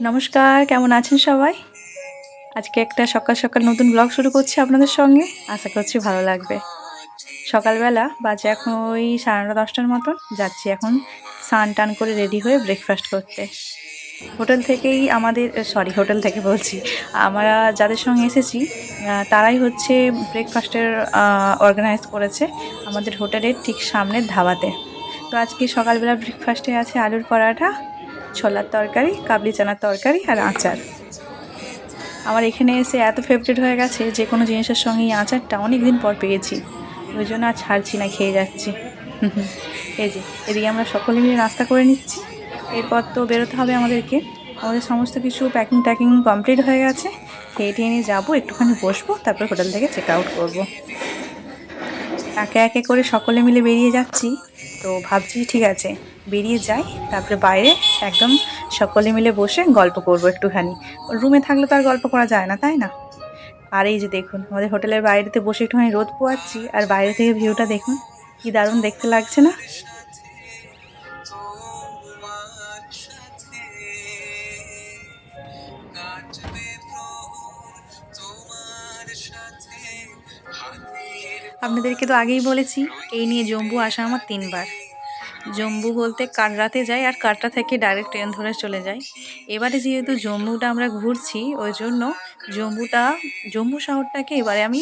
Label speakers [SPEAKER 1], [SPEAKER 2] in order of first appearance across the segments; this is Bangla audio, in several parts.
[SPEAKER 1] নমস্কার, কেমন আছেন সবাই? আজকে একটা সকাল সকাল নতুন ব্লগ শুরু করছি আপনাদের সঙ্গে। আশা করছি ভালো লাগবে। সকালবেলা বাজে এখন ওই 9:30-10টার মতন। যাচ্ছি এখন স্নান টান করে রেডি হয়ে ব্রেকফাস্ট করতে। হোটেল থেকেই আমাদের হোটেল থেকে বলছি। আমরা যাদের সঙ্গে এসেছি তারাই হচ্ছে ব্রেকফাস্টের অর্গানাইজ করেছে আমাদের হোটেলের ঠিক সামনের ধাবাতে। তো আজকে সকালবেলা ব্রেকফাস্টে আছে আলুর পরাঠা, ছোলার তরকারি, কাবলি চানার তরকারি আর আচার। আমার এখানে এসে এত ফেভারিট হয়ে গেছে যে কোনো জিনিসের সঙ্গে এই আচারটা অনেক দিন পর পেয়েছি, ওই জন্য আর ছাড়ছি না, খেয়ে যাচ্ছি। এই যে এদিকে আমরা সকলে মিলে নাস্তা করে নিচ্ছি। এরপর তো বেরোতে হবে আমাদেরকে। আমাদের সমস্ত কিছু প্যাকিং ট্যাকিং কমপ্লিট হয়ে গেছে। খেয়ে টেয়ে নিয়ে যাবো, একটুখানি বসবো, তারপর হোটেল থেকে চেক আউট করবো। একে একে করে সকলে মিলে বেরিয়ে যাচ্ছি। তো ভাবছি ঠিক আছে, বেরিয়ে যাই, তারপরে বাইরে একদম সকলে মিলে বসে গল্প করবো একটুখানি। রুমে থাকলে তো আর গল্প করা যায় না, তাই না? আর এই যে দেখুন, আমাদের হোটেলের বাইরেতে বসে একটুখানি রোদ পোয়াচ্ছি, আর বাইরে থেকে ভিউটা দেখুন, কি দারুণ দেখতে লাগছে না? আপনাদেরকে তো আগেই বলেছি, এই নিয়ে জম্মু আসা আমার 3বার। জম্মু বলতে কাটরাতে যাই, আর কাটরা থেকে ডাইরেক্ট ট্রেন ধরে চলে যাই। এবারে যেহেতু জম্মুটা আমরা ঘুরছি, ওই জন্য জম্মু শহরটাকে এবারে আমি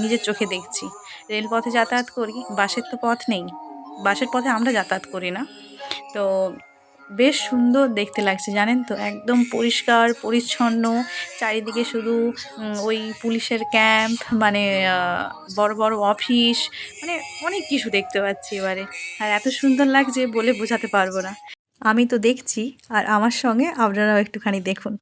[SPEAKER 1] নিজের চোখে দেখছি। রেলপথে যাতায়াত করি, বাসের তো পথ নেই, বাসের পথে আমরা যাতায়াত করি না। তো বেশ সুন্দর দেখতে লাগছে জানেন তো, একদম পরিষ্কার পরিচ্ছন্ন। চারিদিকে শুধু ওই পুলিশের ক্যাম্প, মানে বড় বড় অফিস, মানে অনেক কিছু দেখতে পাচ্ছি এবারে। আর এত সুন্দর লাগছে বলে বোঝাতে পারবো না। আমি তো দেখছি, আর আমার সঙ্গে আপনারাও একটুখানি দেখুন।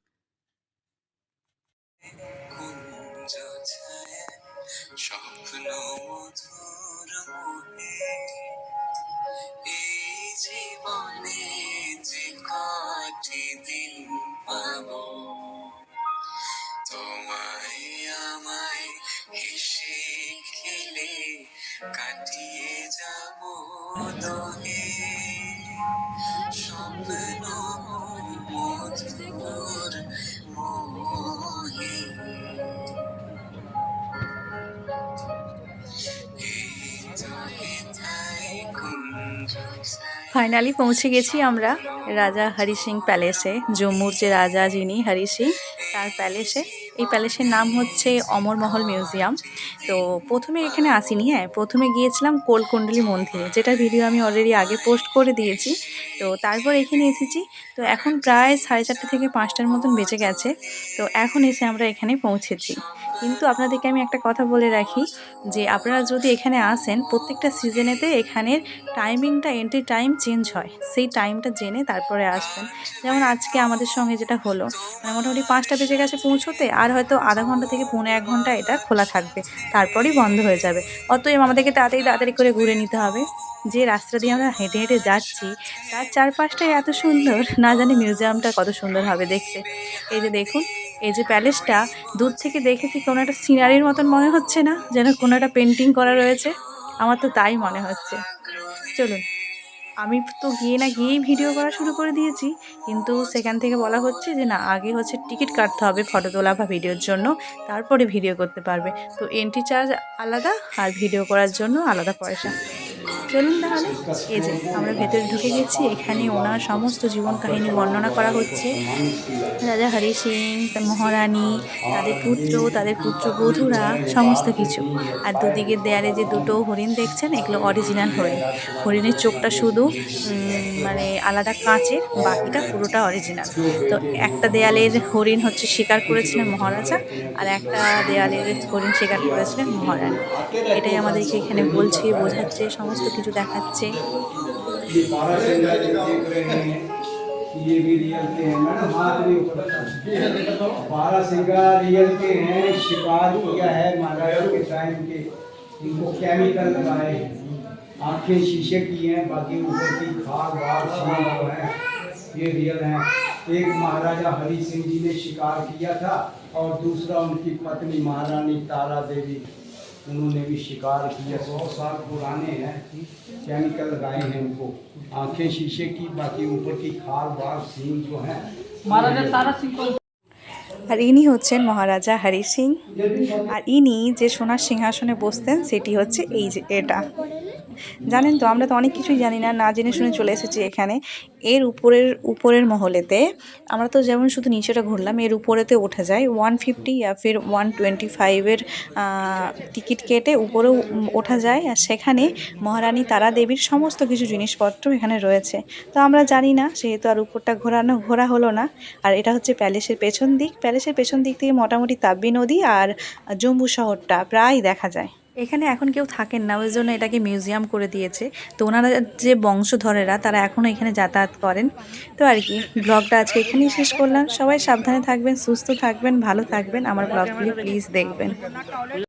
[SPEAKER 1] তোমায় আমায় হেসে খেলে কাটিয়ে যাব দোহে স্বপ্ন মধুর মোহে। ফাইনালি পৌঁছে গেছি আমরা রাজা হরি সিং প্যালেসে। জম্মুর যে রাজা যিনি হরি সিং, তার প্যালেসে। এই প্যালেসের নাম হচ্ছে অমর মহল মিউজিয়াম। তো প্রথমে এখানে আসিনি, হ্যাঁ প্রথমে গিয়েছিলাম কোলকুণ্ডলী মন্দিরে, যেটার ভিডিও আমি অলরেডি আগে পোস্ট করে দিয়েছি। তো তারপর এখানে এসেছি। তো এখন প্রায় 4:30 থেকে 5টার মতন বেজে গেছে। তো এখন এসে আমরা এখানে পৌঁছেছি। কিন্তু আপনাদেরকে আমি একটা কথা বলে রাখি, যে আপনারা যদি এখানে আসেন, প্রত্যেকটা সিজনেতে এখানের টাইমিংটা, এন্ট্রি টাইম চেঞ্জ হয়। সেই টাইমটা জেনে তারপরে আসবেন। যেমন আজকে আমাদের সঙ্গে যেটা হলো, মানে মোটামুটি 5টা বেজে গেছে পৌঁছোতে, আর হয়তো আধা ঘন্টা থেকে পৌনে 1 ঘন্টা এটা খোলা থাকবে, তারপরেই বন্ধ হয়ে যাবে। অতএব আমাদেরকে তাড়াতাড়ি তাড়াতাড়ি করে ঘুরে নিতে হবে। যে রাস্তা দিয়ে আমরা হেঁটে হেঁটে যাচ্ছি, তার চারপাশটাই এত সুন্দর, না জানি মিউজিয়ামটা কত সুন্দর হবে দেখতে। এই যে দেখুন, এই যে প্যালেসটা, দূর থেকে দেখেছি কোনো একটা সিনারির মতন মনে হচ্ছে না, যেন কোনো একটা পেন্টিং করা রয়েছে? আমার তো তাই মনে হচ্ছে। চলুন, আমি তো গিয়ে না গিয়েই ভিডিও করা শুরু করে দিয়েছি, কিন্তু সেখান থেকে বলা হচ্ছে যে না, আগে হচ্ছে টিকিট কাটতে হবে ফটো তোলা বা ভিডিওর জন্য, তারপরে ভিডিও করতে পারবে। তো এন্ট্রি চার্জ আলাদা, আর ভিডিও করার জন্য আলাদা পয়সা। চলুন তাহলে। এই যে আমরা ভেতরে ঢুকে গেছি, এখানে ওনার সমস্ত জীবন কাহিনী বর্ণনা করা হচ্ছে। রাজা হরি সিং, মহারানী, তাদের পুত্র, তাদের পুত্রবধূরা, সমস্ত কিছু। আর দুদিকের দেয়ালে যে দুটো হরিণ দেখছেন, এগুলো অরিজিনাল হরিণ। হরিণের চোখটা শুধু মানে আলাদা কাঁচের, বাকিটা পুরোটা অরিজিনাল। তো একটা দেয়ালের হরিণ হচ্ছে শিকার করেছিলেন মহারাজা, আর একটা দেয়ালের হরিণ শিকার করেছিলেন মহারানী। এটাই আমাদেরকে এখানে বলছে, বোঝাচ্ছে, সমস্ত কিছু দেখাচ্ছে।
[SPEAKER 2] ये 12 सिंगर देख रहे हैं, ये भी रियल के हैं। मैडम हाथ भी ऊपर कर। 12 सिंगर रियल के हैं, शिकार किया है महाराजा के टाइम के। इनको केमिकल लगाए हैं, आंखें शीशे की हैं, बाकी ऊपर की खाल बाल सींग जो है ये रियल हैं। एक महाराजा हरि सिंह जी ने शिकार किया था, और दूसरा उनकी पत्नी महारानी तारा देवी, उन्होंने भी शिकार किया, 100 साल पुराने हैं, केमिकल लगाए हैं उनको, आंखें शीशे की, बाकी ऊपर की खाल बाल सींग जो है।
[SPEAKER 3] महाराजा तारा सिंह को
[SPEAKER 1] আর ইনি হচ্ছেন মহারাজা হরি সিং। আর ইনি যে সোনার সিংহাসনে বসতেন সেটি হচ্ছে এই যে এটা। জানেন তো, আমরা তো অনেক কিছুই জানি না, না জেনে শুনে চলে এসেছি এখানে। এর উপরের মহলেতে আমরা তো যেমন শুধু নিচেটা ঘুরলাম, এর উপরেতে ওঠা যায় 150 या फिर 125-এর টিকিট কেটে উপরেও ওঠা যায়। আর সেখানে মহারানী তারা দেবীর সমস্ত কিছু জিনিসপত্র এখানে রয়েছে। তো আমরা জানি না, সেহেতু আর উপরটা ঘোরা হলো না। আর এটা হচ্ছে প্যালেসের পেছন দিক। প্যালেসের পেছন দিক থেকে মোটামুটি তাব্বি নদী আর জম্মু শহরটা প্রায় দেখা যায়। এখানে এখন কেউ থাকেন না, ওই জন্য এটাকে মিউজিয়াম করে দিয়েছে। তো ওনারা যে বংশধরেরা তারা এখনও এখানে যাতায়াত করেন। তো আর কি, ব্লগটা আজকে এখানেই শেষ করলাম। সবাই সাবধানে থাকবেন, সুস্থ থাকবেন, ভালো থাকবেন। আমার ব্লগগুলি প্লিজ দেখবেন।